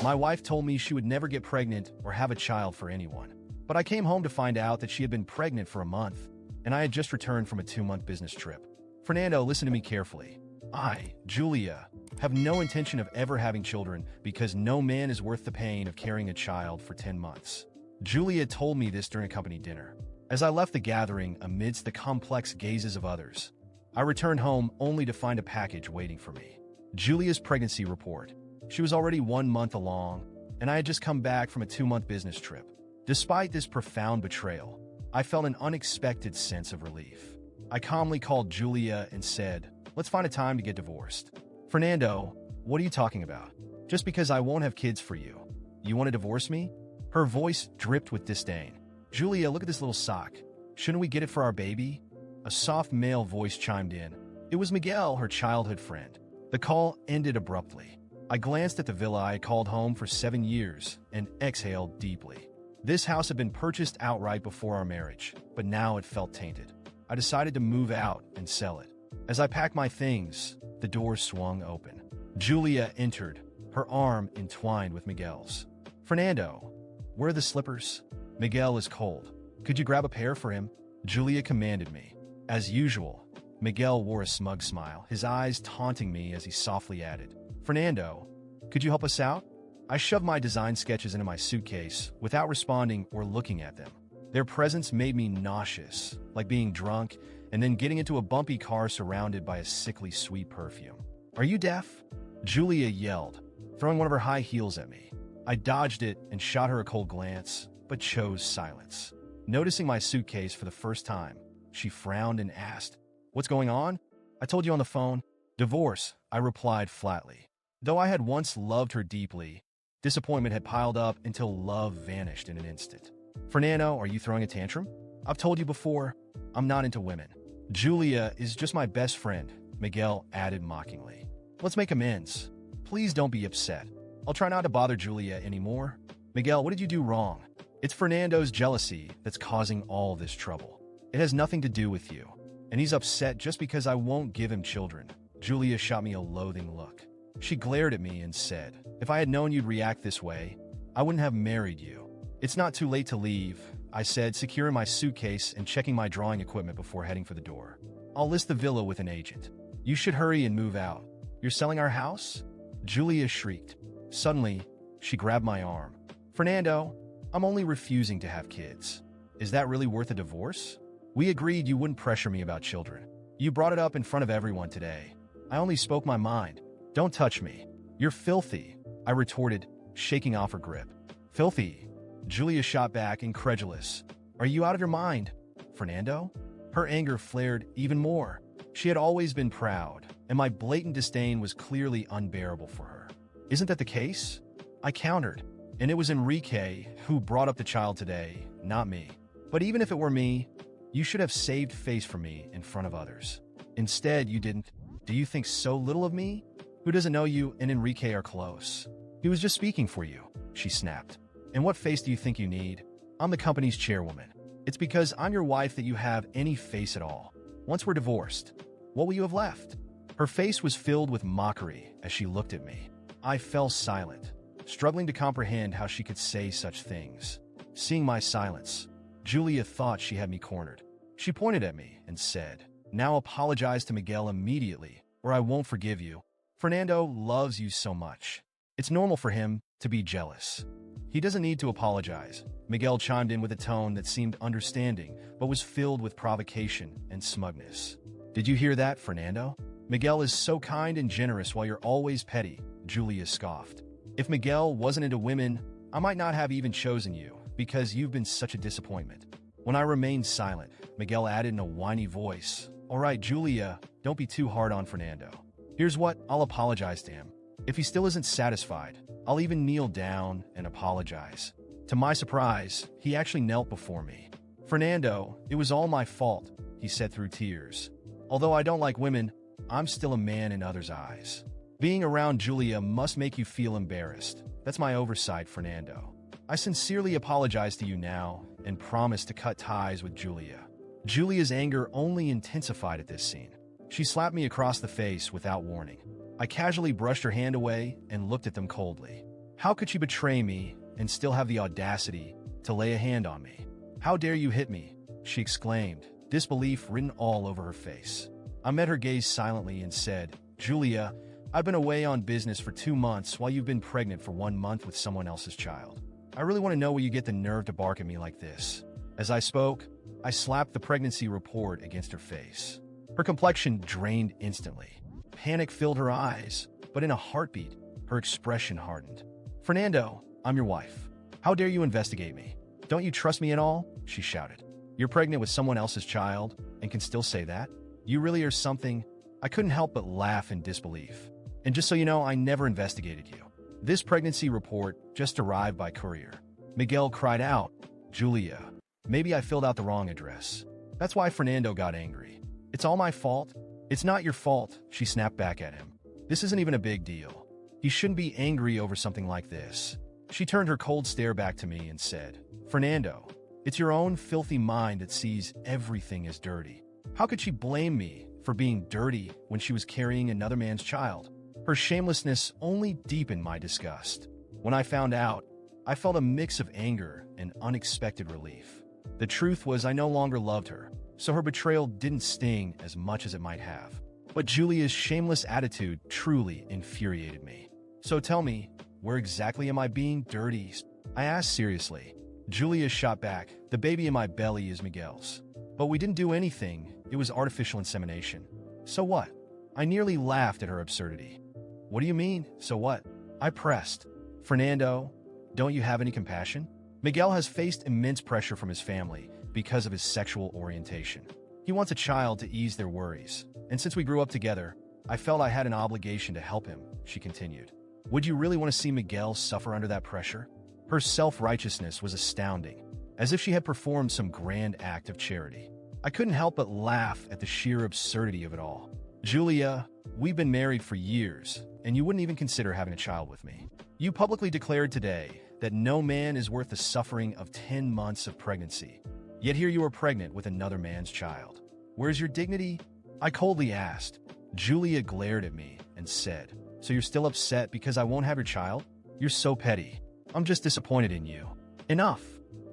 My wife told me she would never get pregnant or have a child for anyone. But I came home to find out that she had been pregnant for a month, and I had just returned from a 2-month business trip. Fernando, listen to me carefully. I, Julia, have no intention of ever having children because no man is worth the pain of carrying a child for 10 months. Julia told me this during a company dinner. As I left the gathering amidst the complex gazes of others, I returned home only to find a package waiting for me. Julia's pregnancy report. She was already 1 month along, and I had just come back from a 2-month business trip. Despite this profound betrayal, I felt an unexpected sense of relief. I calmly called Julia and said, "Let's find a time to get divorced." "Fernando, what are you talking about? Just because I won't have kids for you, you want to divorce me?" Her voice dripped with disdain. "Julia, look at this little sock. Shouldn't we get it for our baby?" A soft male voice chimed in. It was Miguel, her childhood friend. The call ended abruptly. I glanced at the villa I had called home for 7 years and exhaled deeply. This house had been purchased outright before our marriage, but now it felt tainted. I decided to move out and sell it. As I packed my things, the door swung open. Julia entered, her arm entwined with Miguel's. "Fernando, where are the slippers? Miguel is cold. Could you grab a pair for him?" Julia commanded me. As usual, Miguel wore a smug smile, his eyes taunting me as he softly added, "Fernando, could you help us out?" I shoved my design sketches into my suitcase without responding or looking at them. Their presence made me nauseous, like being drunk and then getting into a bumpy car surrounded by a sickly sweet perfume. "Are you deaf?" Julia yelled, throwing one of her high heels at me. I dodged it and shot her a cold glance, but chose silence. Noticing my suitcase for the first time, she frowned and asked, "What's going on?" "I told you on the phone." "Divorce," I replied flatly. Though I had once loved her deeply, disappointment had piled up until love vanished in an instant. "Fernando, are you throwing a tantrum?" "I've told you before, I'm not into women." "Julia is just my best friend," Miguel added mockingly. "Let's make amends. Please don't be upset. I'll try not to bother Julia anymore." "Miguel, what did you do wrong?" "It's Fernando's jealousy that's causing all this trouble. It has nothing to do with you. And he's upset just because I won't give him children." Julia shot me a loathing look. She glared at me and said, "If I had known you'd react this way, I wouldn't have married you." "It's not too late to leave," I said, securing my suitcase and checking my drawing equipment before heading for the door. "I'll list the villa with an agent. You should hurry and move out." "You're selling our house?" Julia shrieked. Suddenly, she grabbed my arm. "Fernando, I'm only refusing to have kids. Is that really worth a divorce? We agreed you wouldn't pressure me about children. You brought it up in front of everyone today. I only spoke my mind. Don't touch me. You're filthy," I retorted, shaking off her grip. "Filthy?" Julia shot back, incredulous. "Are you out of your mind, Fernando?" Her anger flared even more. She had always been proud, and my blatant disdain was clearly unbearable for her. "Isn't that the case?" I countered. "And it was Enrique who brought up the child today, not me. But even if it were me, you should have saved face for me in front of others. Instead, you didn't. Do you think so little of me? Who doesn't know you and Enrique are close?" "He was just speaking for you," she snapped. "And what face do you think you need? I'm the company's chairwoman. It's because I'm your wife that you have any face at all. Once we're divorced, what will you have left?" Her face was filled with mockery as she looked at me. I fell silent, struggling to comprehend how she could say such things. Seeing my silence, Julia thought she had me cornered. She pointed at me and said, "Now apologize to Miguel immediately, or I won't forgive you. Fernando loves you so much. It's normal for him to be jealous." "He doesn't need to apologize," Miguel chimed in with a tone that seemed understanding, but was filled with provocation and smugness. "Did you hear that, Fernando? Miguel is so kind and generous while you're always petty," Julia scoffed. "If Miguel wasn't into women, I might not have even chosen you, because you've been such a disappointment." When I remained silent, Miguel added in a whiny voice, "All right, Julia, don't be too hard on Fernando. Here's what, I'll apologize to him. If he still isn't satisfied, I'll even kneel down and apologize." To my surprise, he actually knelt before me. "Fernando, it was all my fault," he said through tears. "Although I don't like women, I'm still a man in others' eyes. Being around Julia must make you feel embarrassed. That's my oversight, Fernando. I sincerely apologize to you now and promise to cut ties with Julia." Julia's anger only intensified at this scene. She slapped me across the face without warning. I casually brushed her hand away and looked at them coldly. How could she betray me and still have the audacity to lay a hand on me? How dare you hit me? She exclaimed, disbelief written all over her face. I met her gaze silently and said, Julia, I've been away on business for 2 months while you've been pregnant for 1 month with someone else's child. I really want to know where you get the nerve to bark at me like this. As I spoke, I slapped the pregnancy report against her face. Her complexion drained instantly. Panic filled her eyes, but in a heartbeat, her expression hardened. Fernando, I'm your wife. How dare you investigate me? Don't you trust me at all? She shouted. You're pregnant with someone else's child and can still say that? You really are something. I couldn't help but laugh in disbelief. And just so you know, I never investigated you. This pregnancy report just arrived by courier. Miguel cried out, Julia, maybe I filled out the wrong address. That's why Fernando got angry. It's all my fault? It's not your fault, she snapped back at him. This isn't even a big deal. You shouldn't be angry over something like this. She turned her cold stare back to me and said, Fernando, it's your own filthy mind that sees everything as dirty. How could she blame me for being dirty when she was carrying another man's child? Her shamelessness only deepened my disgust. When I found out, I felt a mix of anger and unexpected relief. The truth was I no longer loved her, so her betrayal didn't sting as much as it might have. But Julia's shameless attitude truly infuriated me. So tell me, where exactly am I being dirty? I asked seriously. Julia shot back, the baby in my belly is Miguel's. But we didn't do anything, it was artificial insemination. So what? I nearly laughed at her absurdity. What do you mean, so what? I pressed. Fernando, don't you have any compassion? Miguel has faced immense pressure from his family because of his sexual orientation. He wants a child to ease their worries. And since we grew up together, I felt I had an obligation to help him, she continued. Would you really want to see Miguel suffer under that pressure? Her self-righteousness was astounding, as if she had performed some grand act of charity. I couldn't help but laugh at the sheer absurdity of it all. Julia, we've been married for years, and you wouldn't even consider having a child with me. You publicly declared today that no man is worth the suffering of 10 months of pregnancy. Yet here you are pregnant with another man's child. Where's your dignity? I coldly asked. Julia glared at me and said, So you're still upset because I won't have your child? You're so petty. I'm just disappointed in you. Enough.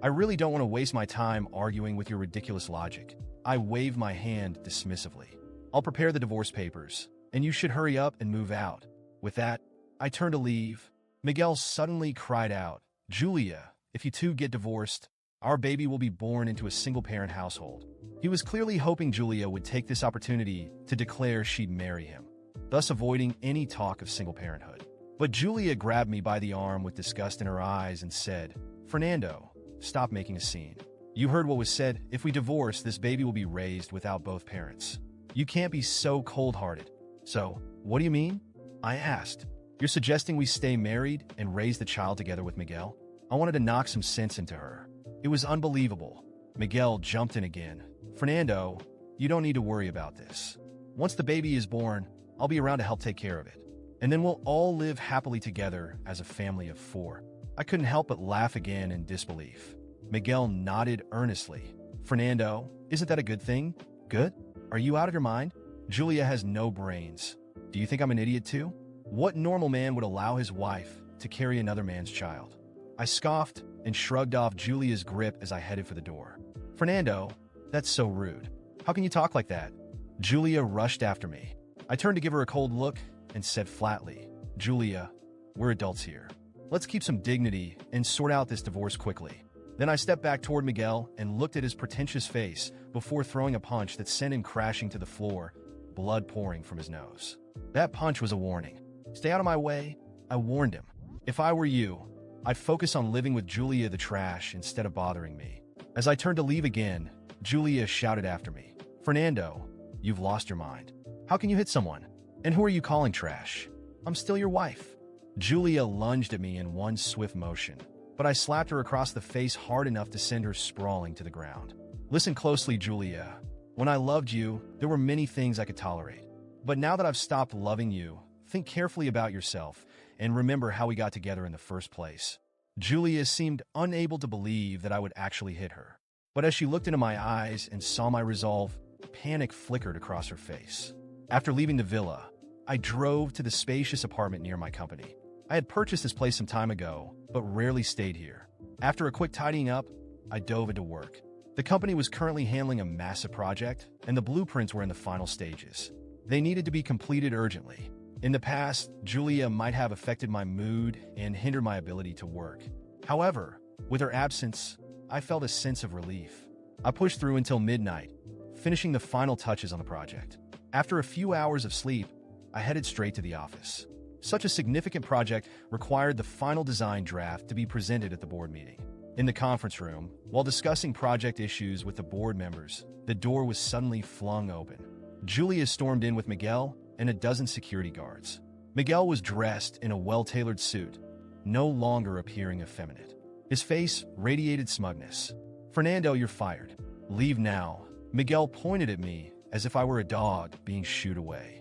I really don't want to waste my time arguing with your ridiculous logic. I waved my hand dismissively. I'll prepare the divorce papers, and you should hurry up and move out. With that, I turned to leave. Miguel suddenly cried out, Julia, if you two get divorced, our baby will be born into a single-parent household. He was clearly hoping Julia would take this opportunity to declare she'd marry him, thus avoiding any talk of single parenthood. But Julia grabbed me by the arm with disgust in her eyes and said, Fernando, stop making a scene. You heard what was said. If we divorce, this baby will be raised without both parents. You can't be so cold-hearted. So, what do you mean? I asked. You're suggesting we stay married and raise the child together with Miguel? I wanted to knock some sense into her. It was unbelievable. Miguel jumped in again. Fernando, you don't need to worry about this. Once the baby is born, I'll be around to help take care of it. And then we'll all live happily together as a family of 4. I couldn't help but laugh again in disbelief. Miguel nodded earnestly. Fernando, isn't that a good thing? Good? Are you out of your mind? Julia has no brains. Do you think I'm an idiot too? What normal man would allow his wife to carry another man's child? I scoffed and shrugged off Julia's grip as I headed for the door. Fernando, that's so rude. How can you talk like that? Julia rushed after me. I turned to give her a cold look and said flatly, Julia, we're adults here. Let's keep some dignity and sort out this divorce quickly. Then I stepped back toward Miguel and looked at his pretentious face before throwing a punch that sent him crashing to the floor, blood pouring from his nose. That punch was a warning. Stay out of my way, I warned him. If I were you, I'd focus on living with Julia the trash instead of bothering me. As I turned to leave again, Julia shouted after me, Fernando, you've lost your mind. How can you hit someone? And who are you calling trash? I'm still your wife. Julia lunged at me in one swift motion, but I slapped her across the face hard enough to send her sprawling to the ground. Listen closely, Julia. When I loved you, there were many things I could tolerate. But now that I've stopped loving you, think carefully about yourself and remember how we got together in the first place. Julia seemed unable to believe that I would actually hit her. But as she looked into my eyes and saw my resolve, panic flickered across her face. After leaving the villa, I drove to the spacious apartment near my company. I had purchased this place some time ago, but rarely stayed here. After a quick tidying up, I dove into work. The company was currently handling a massive project, and the blueprints were in the final stages. They needed to be completed urgently. In the past, Julia might have affected my mood and hindered my ability to work. However, with her absence, I felt a sense of relief. I pushed through until midnight, finishing the final touches on the project. After a few hours of sleep, I headed straight to the office. Such a significant project required the final design draft to be presented at the board meeting. In the conference room, while discussing project issues with the board members, the door was suddenly flung open. Julia stormed in with Miguel and a dozen security guards. Miguel was dressed in a well-tailored suit, no longer appearing effeminate. His face radiated smugness. "Fernando, you're fired. Leave now." Miguel pointed at me as if I were a dog being shooed away.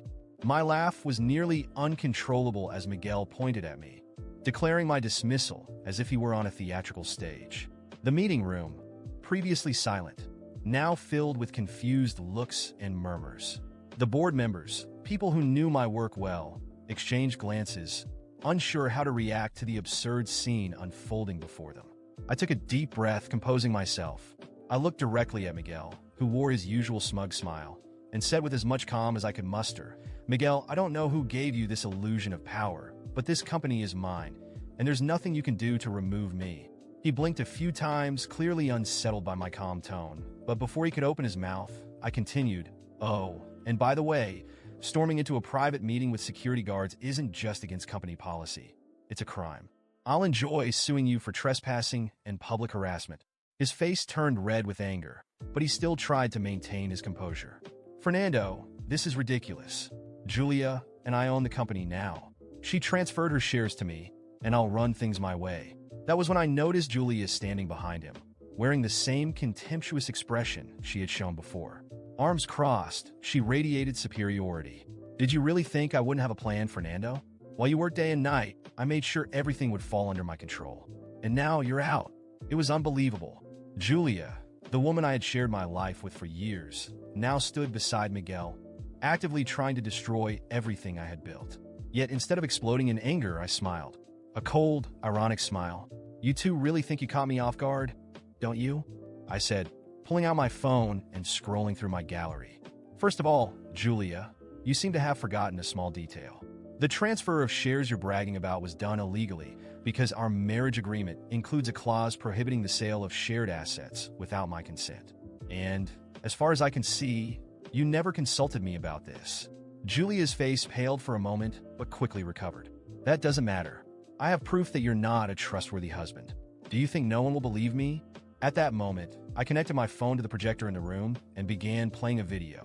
My laugh was nearly uncontrollable as Miguel pointed at me, declaring my dismissal as if he were on a theatrical stage. The meeting room, previously silent, now filled with confused looks and murmurs. The board members, people who knew my work well, exchanged glances, unsure how to react to the absurd scene unfolding before them. I took a deep breath, composing myself. I looked directly at Miguel, who wore his usual smug smile, and said with as much calm as I could muster, "Miguel, I don't know who gave you this illusion of power, but this company is mine, and there's nothing you can do to remove me." He blinked a few times, clearly unsettled by my calm tone, but before he could open his mouth, I continued, "Oh, and by the way, storming into a private meeting with security guards isn't just against company policy. It's a crime. I'll enjoy suing you for trespassing and public harassment." His face turned red with anger, but he still tried to maintain his composure. "Fernando, this is ridiculous. Julia and I own the company now. She transferred her shares to me, and I'll run things my way." That was when I noticed Julia standing behind him, wearing the same contemptuous expression she had shown before. Arms crossed, she radiated superiority. "Did you really think I wouldn't have a plan, Fernando? While you worked day and night, I made sure everything would fall under my control. And now you're out." It was unbelievable. Julia, the woman I had shared my life with for years, now stood beside Miguel, actively trying to destroy everything I had built. Yet instead of exploding in anger, I smiled. A cold, ironic smile. "You two really think you caught me off guard, don't you?" I said, pulling out my phone and scrolling through my gallery. "First of all, Julia, you seem to have forgotten a small detail. The transfer of shares you're bragging about was done illegally because our marriage agreement includes a clause prohibiting the sale of shared assets without my consent. And, as far as I can see, you never consulted me about this." Julia's face paled for a moment, but quickly recovered. "That doesn't matter. I have proof that you're not a trustworthy husband. Do you think no one will believe me?" At that moment, I connected my phone to the projector in the room and began playing a video.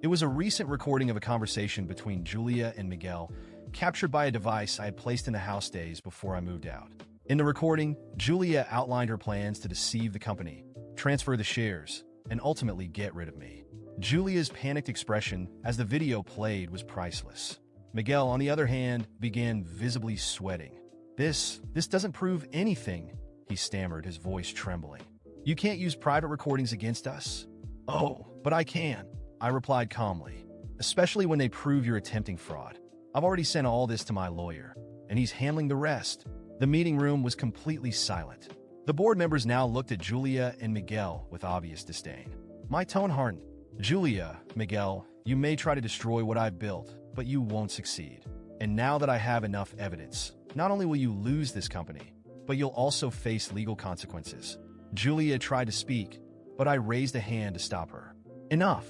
It was a recent recording of a conversation between Julia and Miguel, captured by a device I had placed in the house days before I moved out. In the recording, Julia outlined her plans to deceive the company, transfer the shares, and ultimately get rid of me. Julia's panicked expression as the video played was priceless. Miguel, on the other hand, began visibly sweating. This doesn't prove anything," he stammered, his voice trembling. "You can't use private recordings against us." "Oh, but I can," I replied calmly, "especially when they prove you're attempting fraud. I've already sent all this to my lawyer, and he's handling the rest." The meeting room was completely silent. The board members now looked at Julia and Miguel with obvious disdain. My tone hardened. "Julia, Miguel, you may try to destroy what I've built, but you won't succeed. And now that I have enough evidence, not only will you lose this company, but you'll also face legal consequences." Julia tried to speak, but I raised a hand to stop her. "Enough.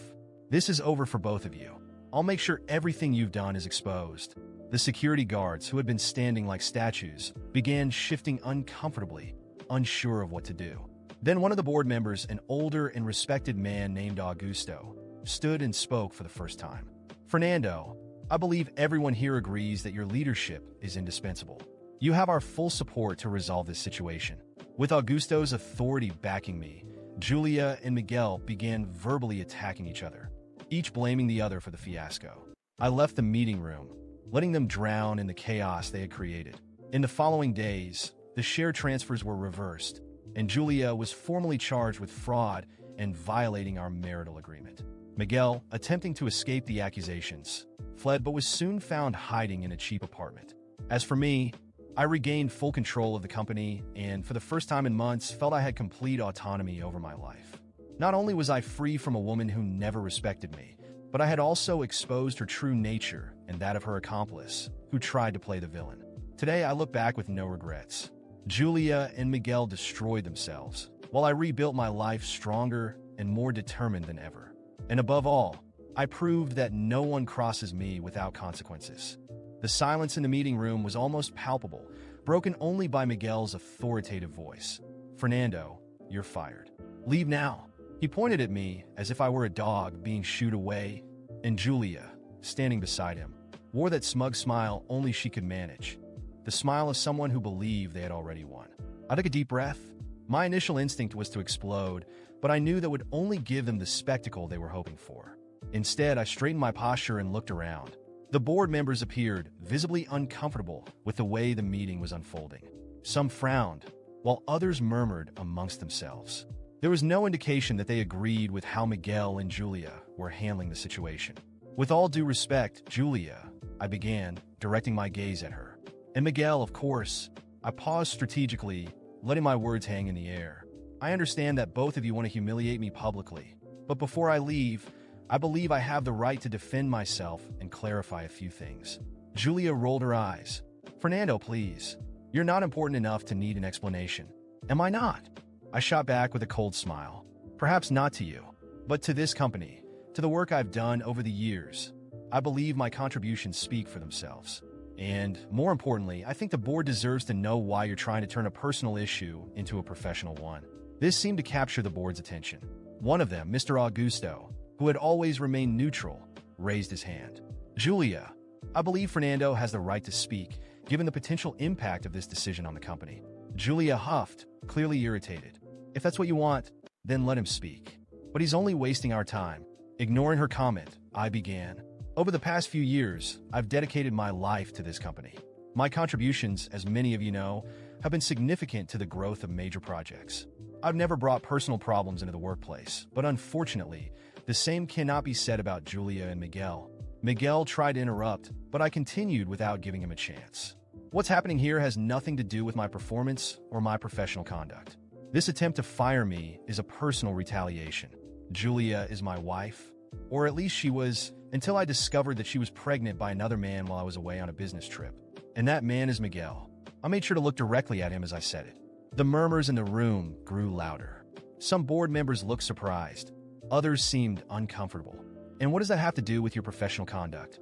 This is over for both of you. I'll make sure everything you've done is exposed." The security guards, who had been standing like statues, began shifting uncomfortably, unsure of what to do. Then one of the board members, an older and respected man named Augusto, stood and spoke for the first time. "Fernando, I believe everyone here agrees that your leadership is indispensable. You have our full support to resolve this situation." With Augusto's authority backing me, Julia and Miguel began verbally attacking each other, each blaming the other for the fiasco. I left the meeting room, letting them drown in the chaos they had created. In the following days, the share transfers were reversed, and Julia was formally charged with fraud and violating our marital agreement. Miguel, attempting to escape the accusations, fled but was soon found hiding in a cheap apartment. As for me, I regained full control of the company and, for the first time in months, felt I had complete autonomy over my life. Not only was I free from a woman who never respected me, but I had also exposed her true nature and that of her accomplice, who tried to play the villain. Today, I look back with no regrets. Julia and Miguel destroyed themselves, while I rebuilt my life stronger and more determined than ever. And above all, I proved that no one crosses me without consequences. The silence in the meeting room was almost palpable, broken only by Miguel's authoritative voice. "Fernando, you're fired. Leave now." He pointed at me as if I were a dog being shooed away, and Julia, standing beside him, wore that smug smile only she could manage. The smile of someone who believed they had already won. I took a deep breath. My initial instinct was to explode, but I knew that would only give them the spectacle they were hoping for. Instead, I straightened my posture and looked around. The board members appeared visibly uncomfortable with the way the meeting was unfolding. Some frowned, while others murmured amongst themselves. There was no indication that they agreed with how Miguel and Julia were handling the situation. "With all due respect, Julia," I began, directing my gaze at her. "And Miguel, of course." I paused strategically, letting my words hang in the air. "I understand that both of you want to humiliate me publicly, but before I leave, I believe I have the right to defend myself and clarify a few things." Julia rolled her eyes. "Fernando, please. You're not important enough to need an explanation." "Am I not?" I shot back with a cold smile. "Perhaps not to you, but to this company, to the work I've done over the years. I believe my contributions speak for themselves. And, more importantly, I think the board deserves to know why you're trying to turn a personal issue into a professional one." This seemed to capture the board's attention. One of them, Mr. Augusto, who had always remained neutral, raised his hand. "Julia, I believe Fernando has the right to speak, given the potential impact of this decision on the company." Julia huffed, clearly irritated. "If that's what you want, then let him speak. But he's only wasting our time." Ignoring her comment, I began. "Over the past few years, I've dedicated my life to this company. My contributions, as many of you know, have been significant to the growth of major projects. I've never brought personal problems into the workplace, but unfortunately, the same cannot be said about Julia and Miguel." Miguel tried to interrupt, but I continued without giving him a chance. "What's happening here has nothing to do with my performance or my professional conduct. This attempt to fire me is a personal retaliation. Julia is my wife, or at least she was, until I discovered that she was pregnant by another man while I was away on a business trip. And that man is Miguel." I made sure to look directly at him as I said it. The murmurs in the room grew louder. Some board members looked surprised. Others seemed uncomfortable. "And what does that have to do with your professional conduct?"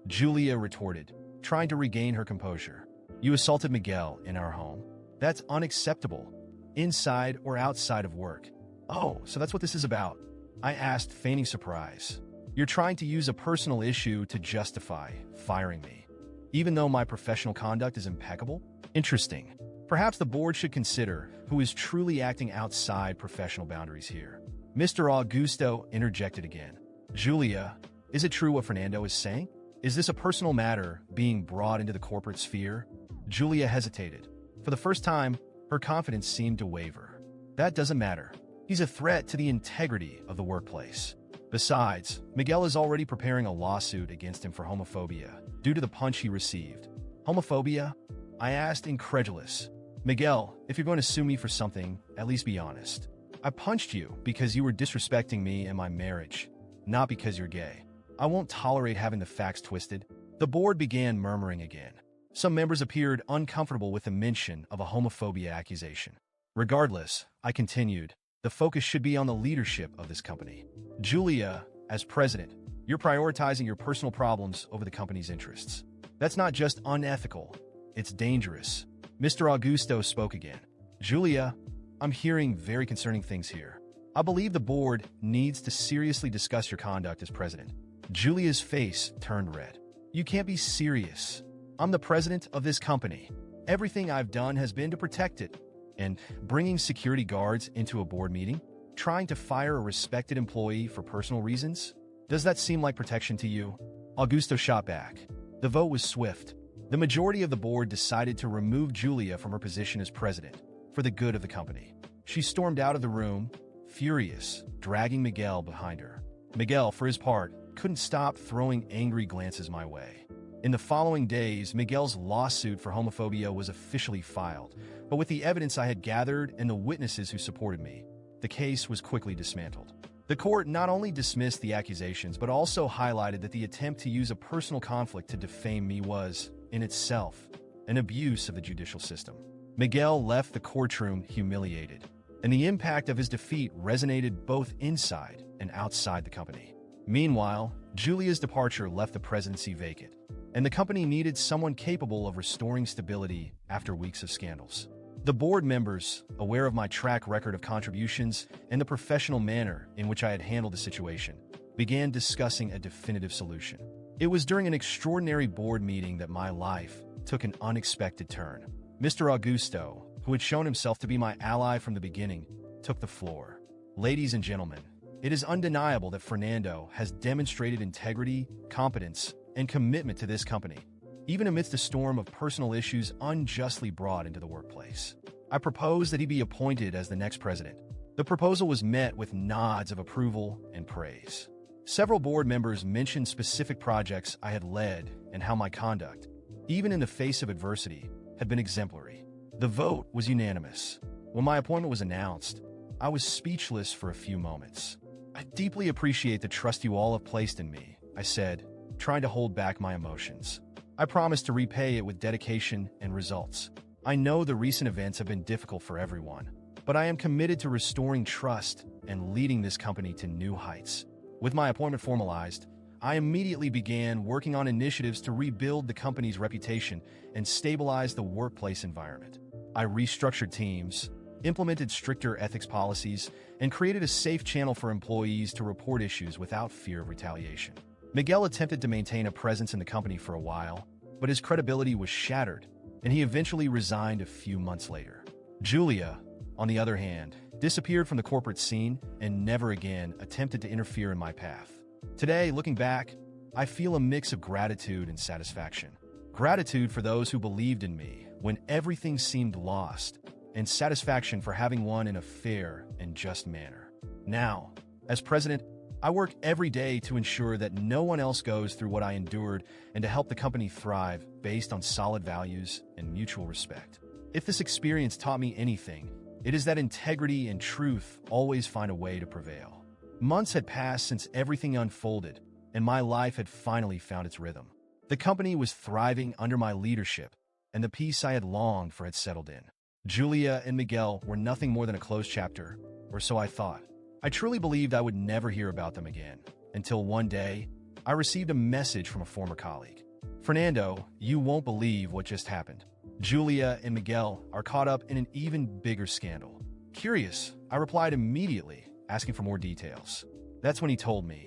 Julia retorted, trying to regain her composure. "You assaulted Miguel in our home. That's unacceptable, inside or outside of work." "Oh, so that's what this is about?" I asked, feigning surprise. "You're trying to use a personal issue to justify firing me, even though my professional conduct is impeccable? Interesting. Perhaps the board should consider who is truly acting outside professional boundaries here." Mr. Augusto interjected again. "Julia, is it true what Fernando is saying? Is this a personal matter being brought into the corporate sphere?" Julia hesitated. For the first time, her confidence seemed to waver. "That doesn't matter. He's a threat to the integrity of the workplace. Besides, Miguel is already preparing a lawsuit against him for homophobia due to the punch he received." "Homophobia?" I asked, incredulous. "Miguel, if you're going to sue me for something, at least be honest. I punched you because you were disrespecting me and my marriage, not because you're gay. I won't tolerate having the facts twisted." The board began murmuring again. Some members appeared uncomfortable with the mention of a homophobia accusation. "Regardless," I continued, "the focus should be on the leadership of this company. Julia, as president, you're prioritizing your personal problems over the company's interests. That's not just unethical, it's dangerous." Mr. Augusto spoke again. "Julia, I'm hearing very concerning things here. I believe the board needs to seriously discuss your conduct as president." Julia's face turned red. "You can't be serious. I'm the president of this company. Everything I've done has been to protect it. And bringing security guards into a board meeting? Trying to fire a respected employee for personal reasons? Does that seem like protection to you?" Augusto shot back. The vote was swift. The majority of the board decided to remove Julia from her position as president, for the good of the company. She stormed out of the room, furious, dragging Miguel behind her. Miguel, for his part, couldn't stop throwing angry glances my way. In the following days, Miguel's lawsuit for homophobia was officially filed, but with the evidence I had gathered and the witnesses who supported me, the case was quickly dismantled. The court not only dismissed the accusations, but also highlighted that the attempt to use a personal conflict to defame me was, in itself, an abuse of the judicial system. Miguel left the courtroom humiliated, and the impact of his defeat resonated both inside and outside the company. Meanwhile, Julia's departure left the presidency vacant, and the company needed someone capable of restoring stability after weeks of scandals. The board members, aware of my track record of contributions and the professional manner in which I had handled the situation, began discussing a definitive solution. It was during an extraordinary board meeting that my life took an unexpected turn. Mr. Augusto, who had shown himself to be my ally from the beginning, took the floor. Ladies and gentlemen, it is undeniable that Fernando has demonstrated integrity, competence, and commitment to this company, even amidst a storm of personal issues unjustly brought into the workplace. I propose that he be appointed as the next president. The proposal was met with nods of approval and praise. Several board members mentioned specific projects I had led and how my conduct, even in the face of adversity, had been exemplary. The vote was unanimous. When my appointment was announced, I was speechless for a few moments. I deeply appreciate the trust you all have placed in me, I said, trying to hold back my emotions. I promise to repay it with dedication and results. I know the recent events have been difficult for everyone, but I am committed to restoring trust and leading this company to new heights. With my appointment formalized, I immediately began working on initiatives to rebuild the company's reputation and stabilize the workplace environment. I restructured teams, implemented stricter ethics policies, and created a safe channel for employees to report issues without fear of retaliation. Miguel attempted to maintain a presence in the company for a while, but his credibility was shattered, and he eventually resigned a few months later. Julia, on the other hand, disappeared from the corporate scene and never again attempted to interfere in my path. Today, looking back, I feel a mix of gratitude and satisfaction. Gratitude for those who believed in me when everything seemed lost, and satisfaction for having won in a fair and just manner. Now, as president, I work every day to ensure that no one else goes through what I endured and to help the company thrive based on solid values and mutual respect. If this experience taught me anything, it is that integrity and truth always find a way to prevail. Months had passed since everything unfolded, and my life had finally found its rhythm. The company was thriving under my leadership, and the peace I had longed for had settled in. Julia and Miguel were nothing more than a closed chapter, or so I thought. I truly believed I would never hear about them again, until one day, I received a message from a former colleague. Fernando, you won't believe what just happened. Julia and Miguel are caught up in an even bigger scandal. Curious, I replied immediately, asking for more details. That's when he told me.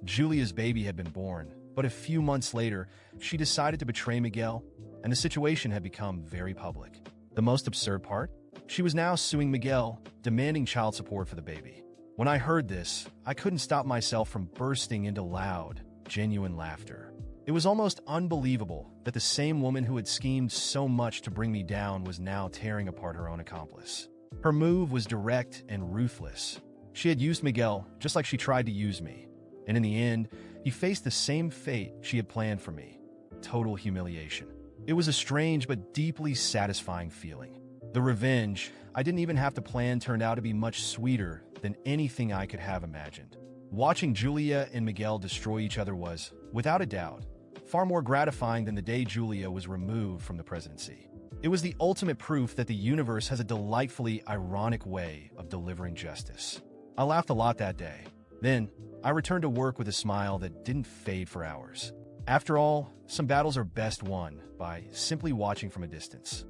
Julia's baby had been born, but a few months later, she decided to betray Miguel, and the situation had become very public. The most absurd part? She was now suing Miguel, demanding child support for the baby. When I heard this, I couldn't stop myself from bursting into loud, genuine laughter. It was almost unbelievable that the same woman who had schemed so much to bring me down was now tearing apart her own accomplice. Her move was direct and ruthless. She had used Miguel just like she tried to use me, and in the end, he faced the same fate she had planned for me: total humiliation. It was a strange but deeply satisfying feeling. The revenge I didn't even have to plan turned out to be much sweeter than anything I could have imagined. Watching Julia and Miguel destroy each other was, without a doubt, far more gratifying than the day Julia was removed from the presidency. It was the ultimate proof that the universe has a delightfully ironic way of delivering justice. I laughed a lot that day. Then, I returned to work with a smile that didn't fade for hours. After all, some battles are best won by simply watching from a distance.